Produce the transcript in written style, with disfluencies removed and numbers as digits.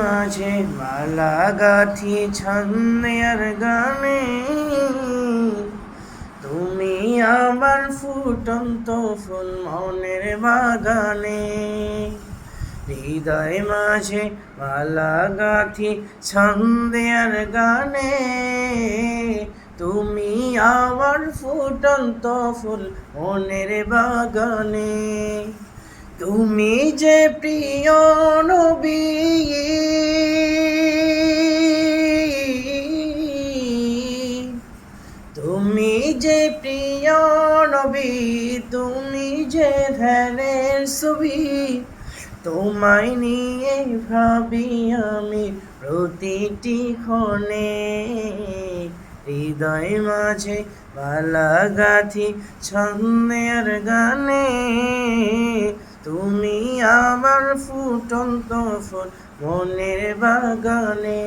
মাঝে মালা গাথি ছন্দের গানে, তুমি আমার ফুটন্ত ফুল মনের বাগানে। হৃদয় মাঝে মালা গাথি ছন্দের গানে, তুমি আমার ফুটন্ত ফুল মনের বাগানে। তুমি যে প্রিয় নবী, তুমি যে প্রিয় নবী, তুমি যে ধ্যানের ছবি, তোমায় নিয়ে ভাবি আমি প্রতিটি ক্ষণে। হৃদয় মাঝে মালা গাথি ছন্দের গানে, তুমি আমার ফুটন্ত ফুল মনের বাগানে।